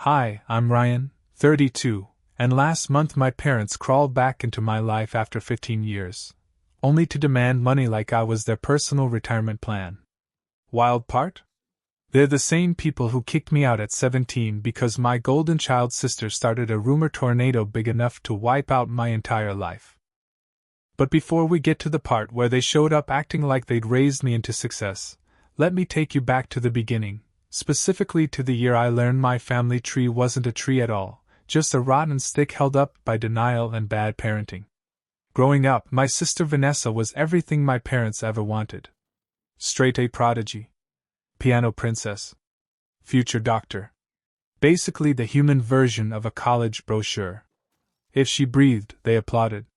Hi, I'm Ryan, 32, and last month my parents crawled back into my life after 15 years, only to demand money like I was their personal retirement plan. Wild part? They're the same people who kicked me out at 17 because my golden child sister started a rumor tornado big enough to wipe out my entire life. But before we get to the part where they showed up acting like they'd raised me into success, let me take you back to the beginning, specifically to the year I learned my family tree wasn't a tree at all, just a rotten stick held up by denial and bad parenting. Growing up, my sister Vanessa was everything my parents ever wanted. Straight A prodigy. Piano princess. Future doctor. Basically the human version of a college brochure. If she breathed, they applauded.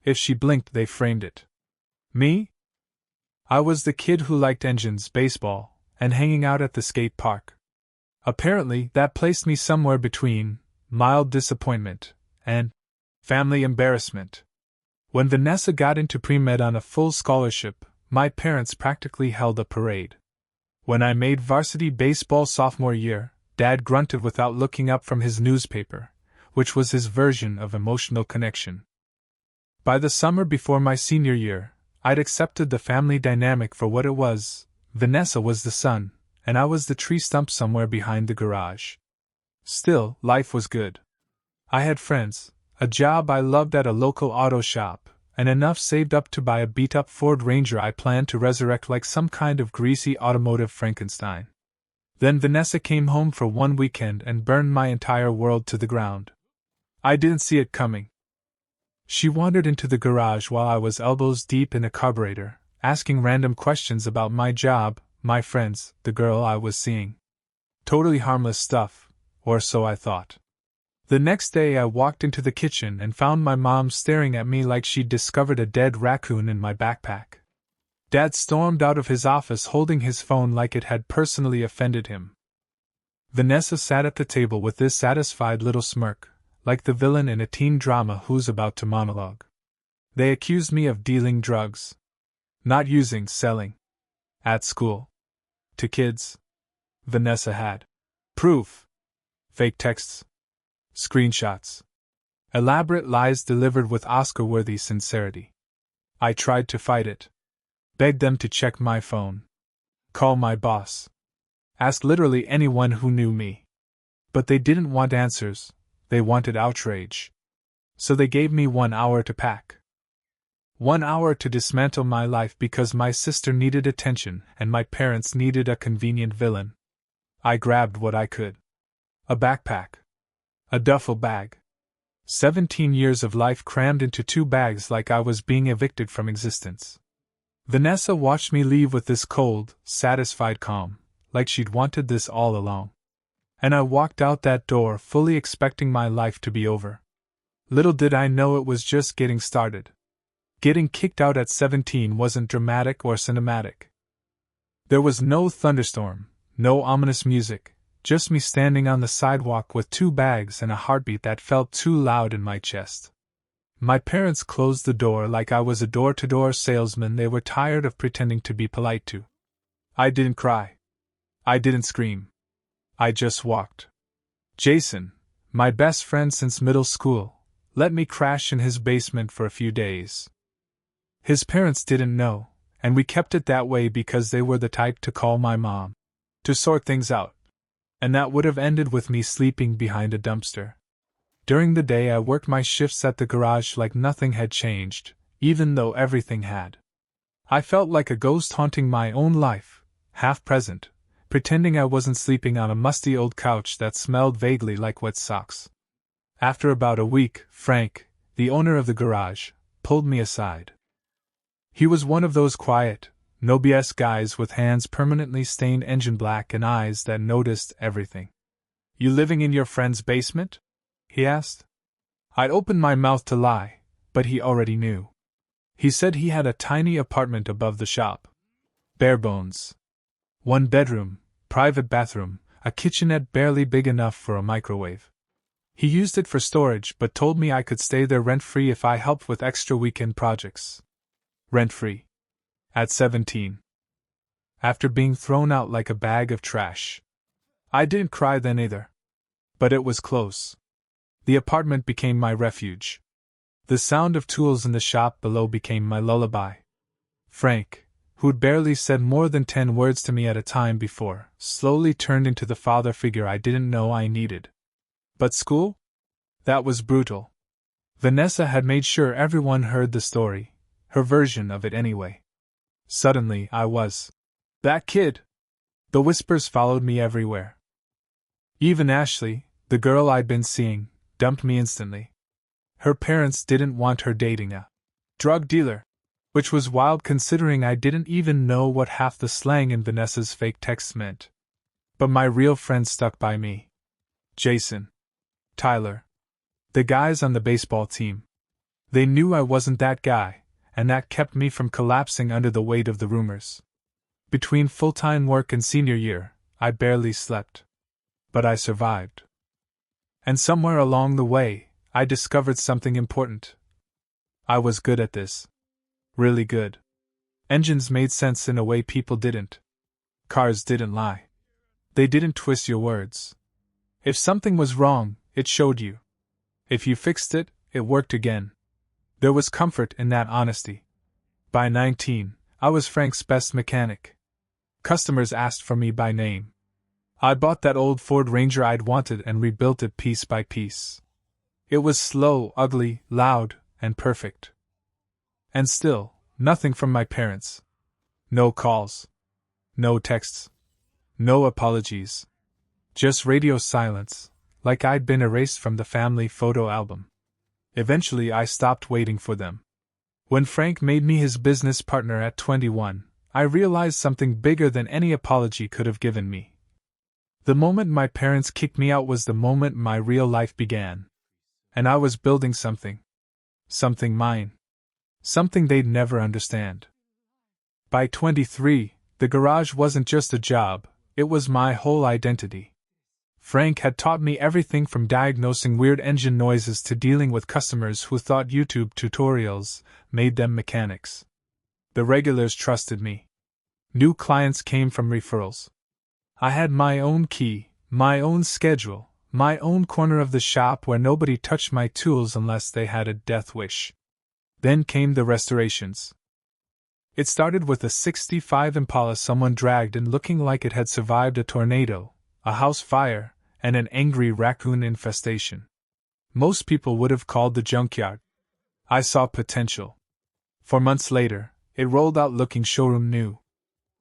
If she blinked, they framed it. Me? I was the kid who liked engines, baseball, and hanging out at the skate park. Apparently, that placed me somewhere between mild disappointment and family embarrassment. When Vanessa got into pre-med on a full scholarship, my parents practically held a parade. When I made varsity baseball sophomore year, Dad grunted without looking up from his newspaper, which was his version of emotional connection. By the summer before my senior year, I'd accepted the family dynamic for what it was. Vanessa was the sun, and I was the tree stump somewhere behind the garage. Still, life was good. I had friends, a job I loved at a local auto shop, and enough saved up to buy a beat-up Ford Ranger I planned to resurrect like some kind of greasy automotive Frankenstein. Then Vanessa came home for one weekend and burned my entire world to the ground. I didn't see it coming. She wandered into the garage while I was elbows deep in a carburetor, asking random questions about my job, my friends, the girl I was seeing. Totally harmless stuff, or so I thought. The next day I walked into the kitchen and found my mom staring at me like she'd discovered a dead raccoon in my backpack. Dad stormed out of his office holding his phone like it had personally offended him. Vanessa sat at the table with this satisfied little smirk, like the villain in a teen drama who's about to monologue. They accused me of dealing drugs. Not using, selling. At school. To kids. Vanessa had proof. Fake texts. Screenshots. Elaborate lies delivered with Oscar-worthy sincerity. I tried to fight it. Begged them to check my phone. Call my boss. Asked literally anyone who knew me. But they didn't want answers, they wanted outrage. So they gave me 1 hour to pack. 1 hour to dismantle my life because my sister needed attention and my parents needed a convenient villain. I grabbed what I could. A backpack. A duffel bag. 17 years of life crammed into 2 bags like I was being evicted from existence. Vanessa watched me leave with this cold, satisfied calm, like she'd wanted this all along. And I walked out that door fully expecting my life to be over. Little did I know it was just getting started. Getting kicked out at 17 wasn't dramatic or cinematic. There was no thunderstorm, no ominous music, just me standing on the sidewalk with 2 bags and a heartbeat that felt too loud in my chest. My parents closed the door like I was a door-to-door salesman they were tired of pretending to be polite to. I didn't cry. I didn't scream. I just walked. Jason, my best friend since middle school, let me crash in his basement for a few days. His parents didn't know, and we kept it that way because they were the type to call my mom to sort things out. And that would have ended with me sleeping behind a dumpster. During the day I worked my shifts at the garage like nothing had changed, even though everything had. I felt like a ghost haunting my own life, half present, pretending I wasn't sleeping on a musty old couch that smelled vaguely like wet socks. After about a week, Frank, the owner of the garage, pulled me aside. He was one of those quiet, no BS guys with hands permanently stained engine black and eyes that noticed everything. "You living in your friend's basement?" he asked. I'd opened my mouth to lie, but he already knew. He said he had a tiny apartment above the shop. Bare bones. 1 bedroom, private bathroom, a kitchenette barely big enough for a microwave. He used it for storage but told me I could stay there rent-free if I helped with extra weekend projects. Rent-free. At 17. After being thrown out like a bag of trash. I didn't cry then either. But it was close. The apartment became my refuge. The sound of tools in the shop below became my lullaby. Frank, who'd barely said more than 10 words to me at a time before, slowly turned into the father figure I didn't know I needed. But school? That was brutal. Vanessa had made sure everyone heard the story, her version of it anyway. Suddenly, I was that kid. The whispers followed me everywhere. Even Ashley, the girl I'd been seeing, dumped me instantly. Her parents didn't want her dating a drug dealer, which was wild considering I didn't even know what half the slang in Vanessa's fake texts meant. But my real friends stuck by me. Jason, Tyler, the guys on the baseball team. They knew I wasn't that guy, and that kept me from collapsing under the weight of the rumors. Between full-time work and senior year, I barely slept. But I survived. And somewhere along the way, I discovered something important. I was good at this. Really good. Engines made sense in a way people didn't. Cars didn't lie. They didn't twist your words. If something was wrong, it showed you. If you fixed it, it worked again. There was comfort in that honesty. By 19, I was Frank's best mechanic. Customers asked for me by name. I bought that old Ford Ranger I'd wanted and rebuilt it piece by piece. It was slow, ugly, loud, and perfect. And still, nothing from my parents. No calls. No texts. No apologies. Just radio silence, like I'd been erased from the family photo album. Eventually I stopped waiting for them. When Frank made me his business partner at 21, I realized something bigger than any apology could have given me. The moment my parents kicked me out was the moment my real life began. And I was building something. Something mine. Something they'd never understand. By 23, the garage wasn't just a job, it was my whole identity. Frank had taught me everything from diagnosing weird engine noises to dealing with customers who thought YouTube tutorials made them mechanics. The regulars trusted me. New clients came from referrals. I had my own key, my own schedule, my own corner of the shop where nobody touched my tools unless they had a death wish. Then came the restorations. It started with a '65 Impala someone dragged in looking like it had survived a tornado, a house fire, and an angry raccoon infestation. Most people would have called the junkyard. I saw potential. 4 months later, it rolled out looking showroom new.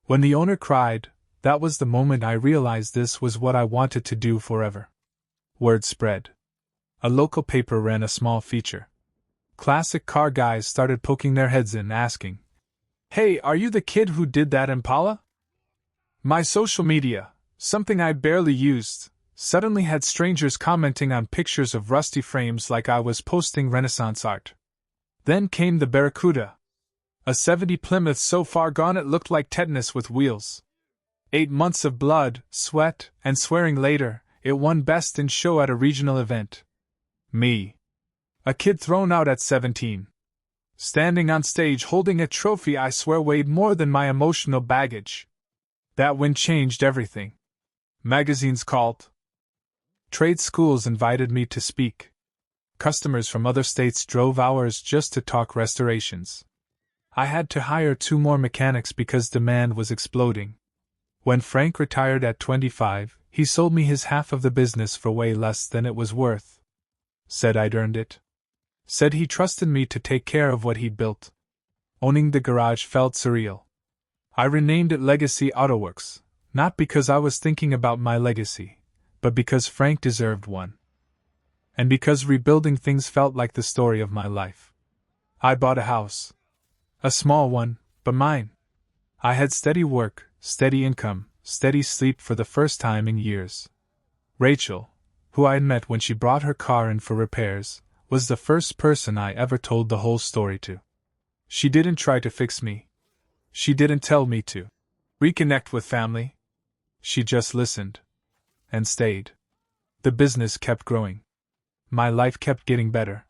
When the owner cried, that was the moment I realized this was what I wanted to do forever. Word spread. A local paper ran a small feature. Classic car guys started poking their heads in, asking, "Hey, are you the kid who did that Impala?" My social media, something I barely used, suddenly had strangers commenting on pictures of rusty frames like I was posting Renaissance art. Then came the Barracuda. A '70 Plymouth so far gone it looked like tetanus with wheels. 8 months of blood, sweat, and swearing later, it won Best in Show at a regional event. Me. A kid thrown out at 17. Standing on stage holding a trophy I swear weighed more than my emotional baggage. That win changed everything. Magazines called. Trade schools invited me to speak. Customers from other states drove hours just to talk restorations. I had to hire 2 more mechanics because demand was exploding. When Frank retired at 25, he sold me his half of the business for way less than it was worth. Said I'd earned it. Said he trusted me to take care of what he'd built. Owning the garage felt surreal. I renamed it Legacy Autoworks, not because I was thinking about my legacy, but because Frank deserved one. And because rebuilding things felt like the story of my life. I bought a house. A small one, but mine. I had steady work, steady income, steady sleep for the first time in years. Rachel, who I had met when she brought her car in for repairs, was the first person I ever told the whole story to. She didn't try to fix me. She didn't tell me to reconnect with family. She just listened. And stayed. The business kept growing. My life kept getting better.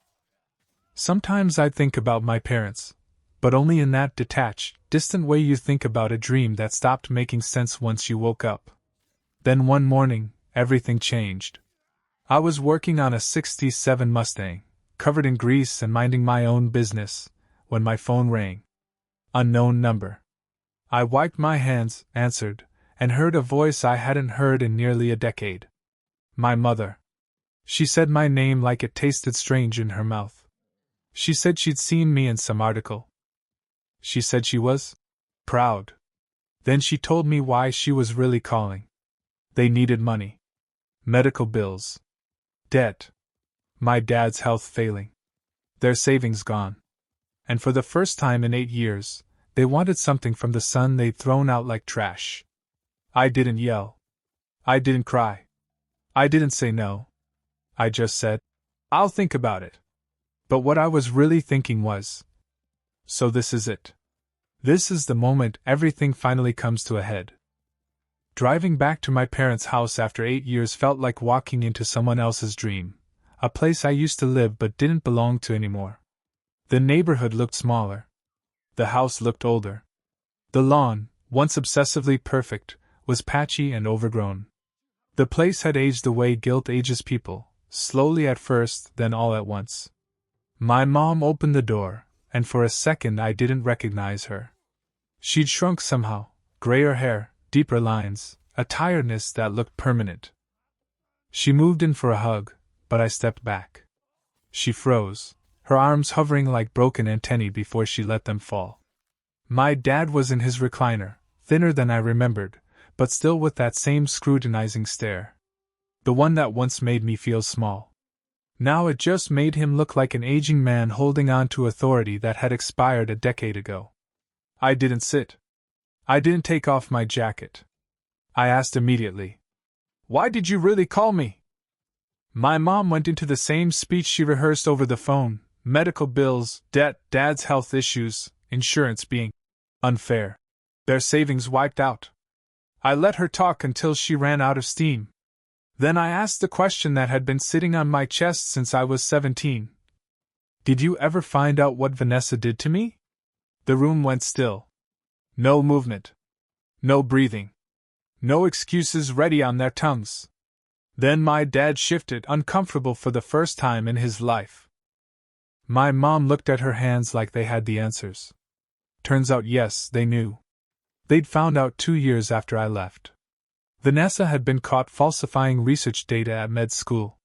Sometimes I think about my parents, but only in that detached, distant way you think about a dream that stopped making sense once you woke up. Then one morning, everything changed. I was working on a '67 Mustang, covered in grease and minding my own business, when my phone rang. Unknown number. I wiped my hands, answered, and heard a voice I hadn't heard in nearly a decade. My mother. She said my name like it tasted strange in her mouth. She said she'd seen me in some article. She said she was proud. Then she told me why she was really calling. They needed money. Medical bills. Debt. My dad's health failing. Their savings gone. And for the first time in 8 years, they wanted something from the son they'd thrown out like trash. I didn't yell. I didn't cry. I didn't say no. I just said, "I'll think about it." But what I was really thinking was, so this is it. This is the moment everything finally comes to a head. Driving back to my parents' house after 8 years felt like walking into someone else's dream, a place I used to live but didn't belong to anymore. The neighborhood looked smaller. The house looked older. The lawn, once obsessively perfect, was patchy and overgrown. The place had aged the way guilt ages people, slowly at first, then all at once. My mom opened the door, and for a second I didn't recognize her. She'd shrunk somehow, grayer hair, deeper lines, a tiredness that looked permanent. She moved in for a hug, but I stepped back. She froze, her arms hovering like broken antennae before she let them fall. My dad was in his recliner, thinner than I remembered, but still with that same scrutinizing stare. The one that once made me feel small. Now it just made him look like an aging man holding on to authority that had expired a decade ago. I didn't sit. I didn't take off my jacket. I asked immediately, "Why did you really call me?" My mom went into the same speech she rehearsed over the phone: medical bills, debt, dad's health issues, insurance being unfair, their savings wiped out. I let her talk until she ran out of steam. Then I asked the question that had been sitting on my chest since I was 17. "Did you ever find out what Vanessa did to me?" The room went still. No movement. No breathing. No excuses ready on their tongues. Then my dad shifted, uncomfortable for the first time in his life. My mom looked at her hands like they had the answers. Turns out, yes, they knew. They'd found out 2 years after I left. Vanessa had been caught falsifying research data at med school.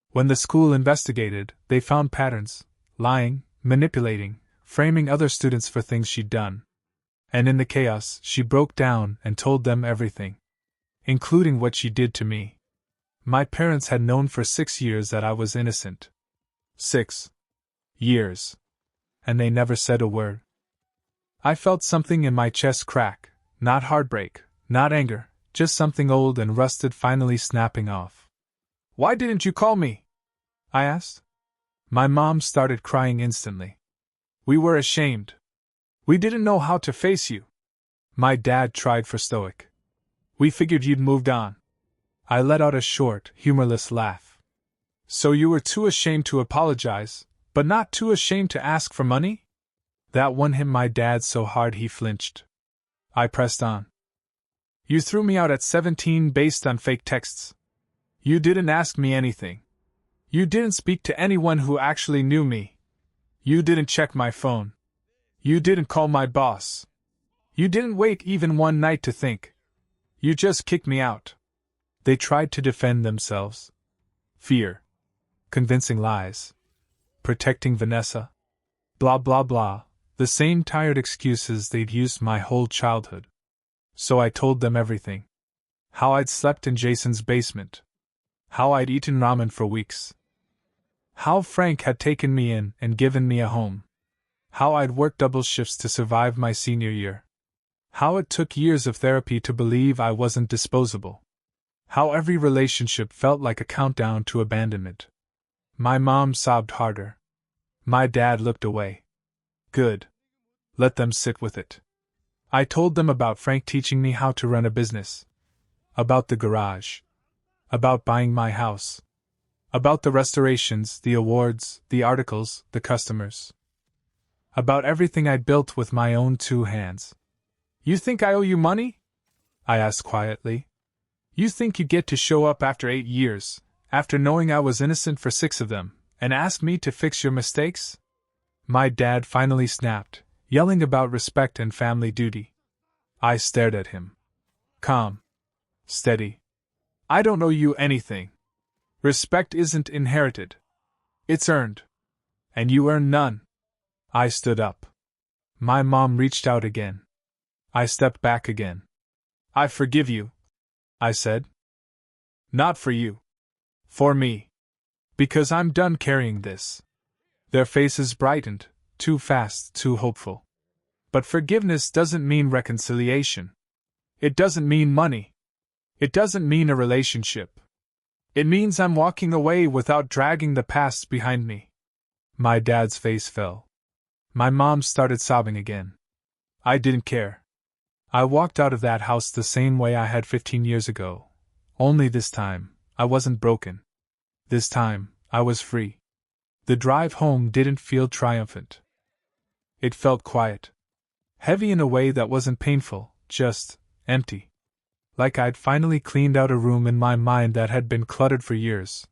When the school investigated, they found patterns: lying, manipulating, framing other students for things she'd done. And in the chaos, she broke down and told them everything, including what she did to me. My parents had known for 6 years that I was innocent. 6 years. And they never said a word. I felt something in my chest crack, not heartbreak, not anger, just something old and rusted finally snapping off. "Why didn't you call me?" I asked. My mom started crying instantly. "We were ashamed. We didn't know how to face you." My dad tried for stoic. "We figured you'd moved on." I let out a short, humorless laugh. "So you were too ashamed to apologize, but not too ashamed to ask for money?" That one hit my dad so hard he flinched. I pressed on. "You threw me out at 17 based on fake texts. You didn't ask me anything. You didn't speak to anyone who actually knew me. You didn't check my phone. You didn't call my boss. You didn't wait even one night to think. You just kicked me out." They tried to defend themselves. Fear. Convincing lies. Protecting Vanessa. Blah blah blah. The same tired excuses they'd used my whole childhood. So I told them everything. How I'd slept in Jason's basement. How I'd eaten ramen for weeks. How Frank had taken me in and given me a home. How I'd worked double shifts to survive my senior year. How it took years of therapy to believe I wasn't disposable. How every relationship felt like a countdown to abandonment. My mom sobbed harder. My dad looked away. Good. Let them sit with it. I told them about Frank teaching me how to run a business. About the garage. About buying my house. About the restorations, the awards, the articles, the customers. About everything I'd built with my own 2 hands. "You think I owe you money?" I asked quietly. "You think you get to show up after 8 years, After knowing I was innocent for 6 of them, and asked me to fix your mistakes? My dad finally snapped, yelling about respect and family duty. I stared at him. Calm. Steady. I don't owe you anything. Respect isn't inherited. It's earned. And you earn none. I stood up. My mom reached out again. I stepped back again. I forgive you, I said. Not for you. For me. Because I'm done carrying this. Their faces brightened, too fast, too hopeful. But forgiveness doesn't mean reconciliation. It doesn't mean money. It doesn't mean a relationship. It means I'm walking away without dragging the past behind me. My dad's face fell. My mom started sobbing again. I didn't care. I walked out of that house the same way I had 15 years ago. Only this time, I wasn't broken. This time, I was free. The drive home didn't feel triumphant. It felt quiet. Heavy in a way that wasn't painful, just empty. Like I'd finally cleaned out a room in my mind that had been cluttered for years,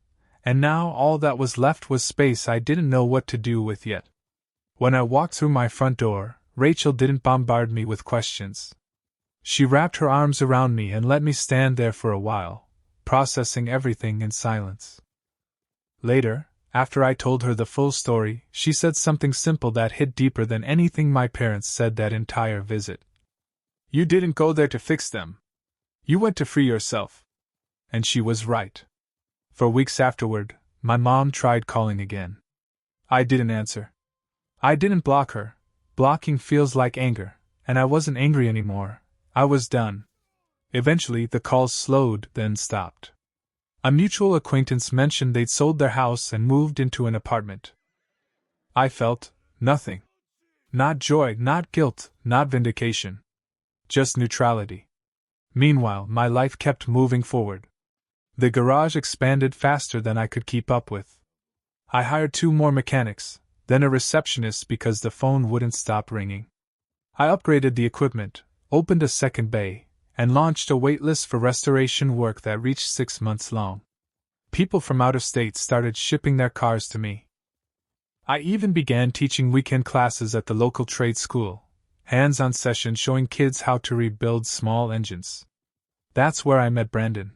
and now all that was left was space I didn't know what to do with yet. When I walked through my front door, Rachel didn't bombard me with questions. She wrapped her arms around me and let me stand there for a while, processing everything in silence. Later, after I told her the full story, she said something simple that hit deeper than anything my parents said that entire visit. You didn't go there to fix them. You went to free yourself. And she was right. For weeks afterward, my mom tried calling again. I didn't answer. I didn't block her. Blocking feels like anger, and I wasn't angry anymore. I was done. Eventually, the calls slowed, then stopped. A mutual acquaintance mentioned they'd sold their house and moved into an apartment. I felt nothing. Not joy, not guilt, not vindication. Just neutrality. Meanwhile, my life kept moving forward. The garage expanded faster than I could keep up with. I hired 2 more mechanics, then a receptionist because the phone wouldn't stop ringing. I upgraded the equipment, opened a second bay, and launched a wait list for restoration work that reached 6 months long. People from out of state started shipping their cars to me. I even began teaching weekend classes at the local trade school, hands-on sessions showing kids how to rebuild small engines. That's where I met Brandon.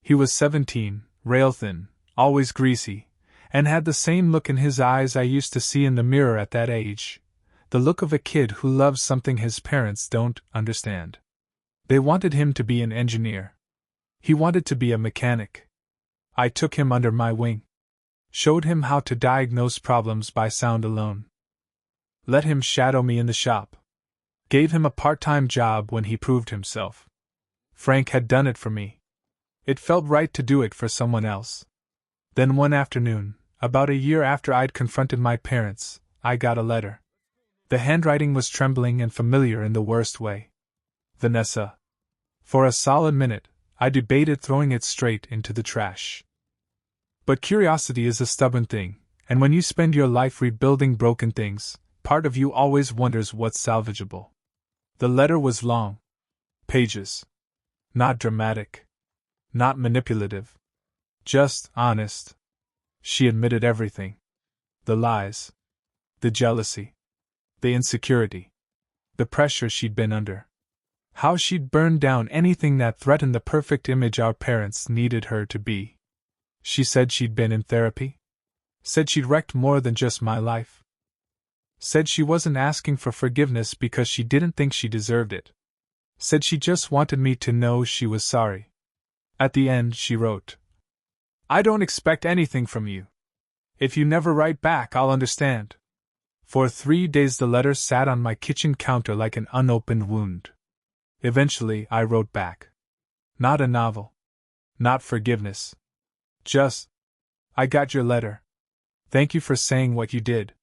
He was 17, rail-thin, always greasy, and had the same look in his eyes I used to see in the mirror at that age, the look of a kid who loves something his parents don't understand. They wanted him to be an engineer. He wanted to be a mechanic. I took him under my wing. Showed him how to diagnose problems by sound alone. Let him shadow me in the shop. Gave him a part-time job when he proved himself. Frank had done it for me. It felt right to do it for someone else. Then one afternoon, about a year after I'd confronted my parents, I got a letter. The handwriting was trembling and familiar in the worst way. Vanessa. For a solid minute, I debated throwing it straight into the trash. But curiosity is a stubborn thing, and when you spend your life rebuilding broken things, part of you always wonders what's salvageable. The letter was long. Pages. Not dramatic. Not manipulative. Just honest. She admitted everything. The lies. The jealousy. The insecurity. The pressure she'd been under. How she'd burned down anything that threatened the perfect image our parents needed her to be. She said she'd been in therapy. Said she'd wrecked more than just my life. Said she wasn't asking for forgiveness because she didn't think she deserved it. Said she just wanted me to know she was sorry. At the end, she wrote, I don't expect anything from you. If you never write back, I'll understand. For 3 days the letter sat on my kitchen counter like an unopened wound. Eventually, I wrote back. Not a novel. Not forgiveness. Just, I got your letter. Thank you for saying what you did.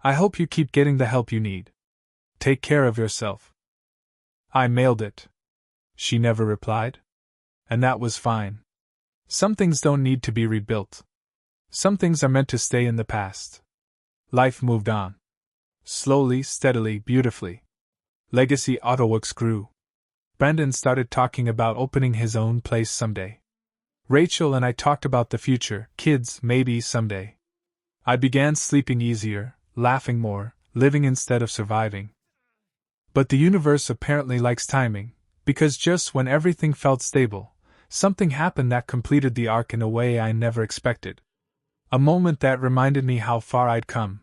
I hope you keep getting the help you need. Take care of yourself. I mailed it. She never replied. And that was fine. Some things don't need to be rebuilt. Some things are meant to stay in the past. Life moved on. Slowly, steadily, beautifully. Legacy Autoworks grew. Brandon started talking about opening his own place someday. Rachel and I talked about the future, kids, maybe someday. I began sleeping easier, laughing more, living instead of surviving. But the universe apparently likes timing, because just when everything felt stable, something happened that completed the arc in a way I never expected. A moment that reminded me how far I'd come,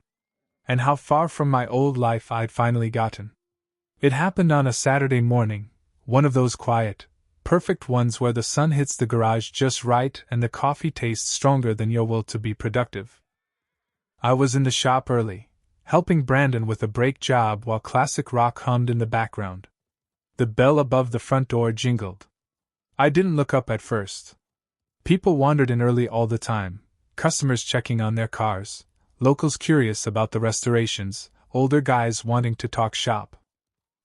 and how far from my old life I'd finally gotten. It happened on a Saturday morning, one of those quiet, perfect ones where the sun hits the garage just right and the coffee tastes stronger than your will to be productive. I was in the shop early, helping Brandon with a brake job while classic rock hummed in the background. The bell above the front door jingled. I didn't look up at first. People wandered in early all the time, customers checking on their cars, locals curious about the restorations, older guys wanting to talk shop.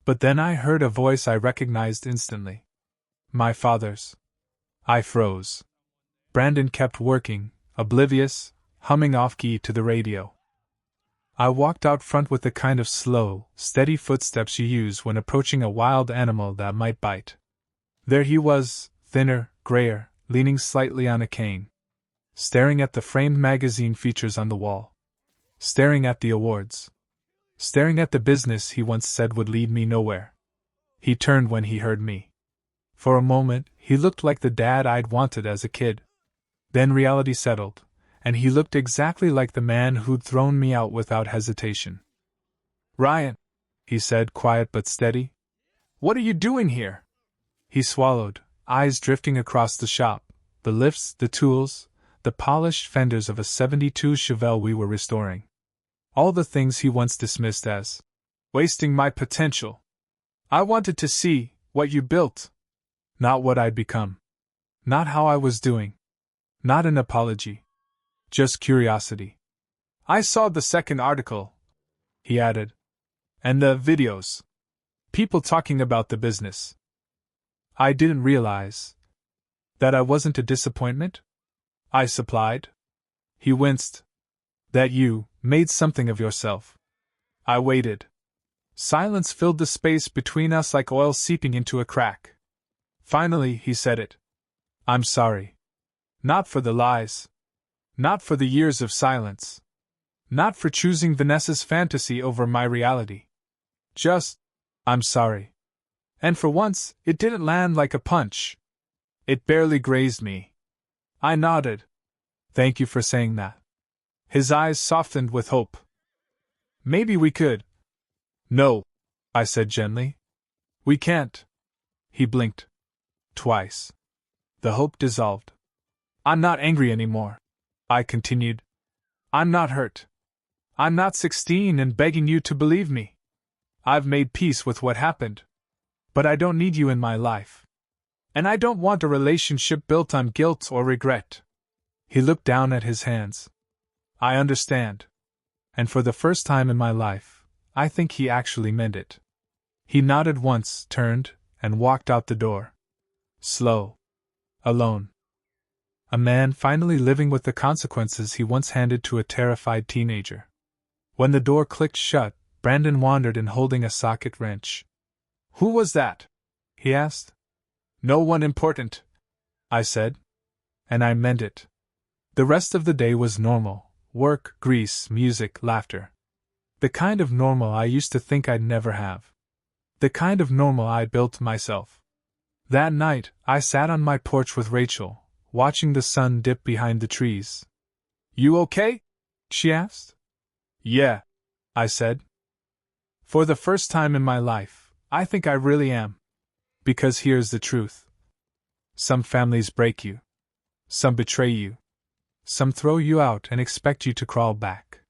But then I heard a voice I recognized instantly. My father's. I froze. Brandon kept working, oblivious, humming off-key to the radio. I walked out front with the kind of slow, steady footsteps you use when approaching a wild animal that might bite. There he was, thinner, grayer, leaning slightly on a cane. Staring at the framed magazine features on the wall. Staring at the awards. Staring at the business he once said would lead me nowhere. He turned when he heard me. For a moment, he looked like the dad I'd wanted as a kid. Then reality settled, and he looked exactly like the man who'd thrown me out without hesitation. "Ryan," he said, quiet but steady. "What are you doing here?" He swallowed, eyes drifting across the shop, the lifts, the tools, the polished fenders of a '72 Chevelle we were restoring. All the things he once dismissed as wasting my potential. I wanted to see what you built. Not what I'd become. Not how I was doing. Not an apology. Just curiosity. "I saw the second article," he added. "And the videos. People talking about the business. I didn't realize that I wasn't a disappointment," I supplied. He winced. "That you made something of yourself." I waited. Silence filled the space between us like oil seeping into a crack. Finally, he said it. "I'm sorry. Not for the lies. Not for the years of silence. Not for choosing Vanessa's fantasy over my reality. Just, I'm sorry." And for once, it didn't land like a punch. It barely grazed me. I nodded. "Thank you for saying that." His eyes softened with hope. "Maybe we could." "No," I said gently. "We can't." He blinked. Twice. The hope dissolved. "I'm not angry anymore," I continued. "I'm not hurt. I'm not 16 and begging you to believe me. I've made peace with what happened. But I don't need you in my life. And I don't want a relationship built on guilt or regret." He looked down at his hands. "I understand." And for the first time in my life, I think he actually meant it. He nodded once, turned, and walked out the door. Slow. Alone. A man finally living with the consequences he once handed to a terrified teenager. When the door clicked shut, Brandon wandered in holding a socket wrench. "Who was that?" he asked. "No one important," I said. And I meant it. The rest of the day was normal: work, grease, music, laughter. The kind of normal I used to think I'd never have. The kind of normal I built myself. That night, I sat on my porch with Rachel, watching the sun dip behind the trees. "You okay?" she asked. "Yeah," I said. For the first time in my life, I think I really am. Because here's the truth. Some families break you. Some betray you. Some throw you out and expect you to crawl back.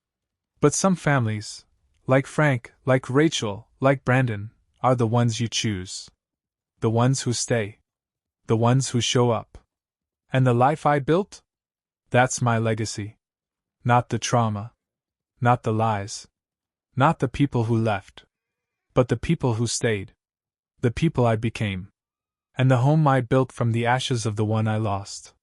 But some families, like Frank, like Rachel, like Brandon, are the ones you choose. The ones who stay. The ones who show up. And the life I built? That's my legacy. Not the trauma. Not the lies. Not the people who left. But the people who stayed. The people I became. And the home I built from the ashes of the one I lost.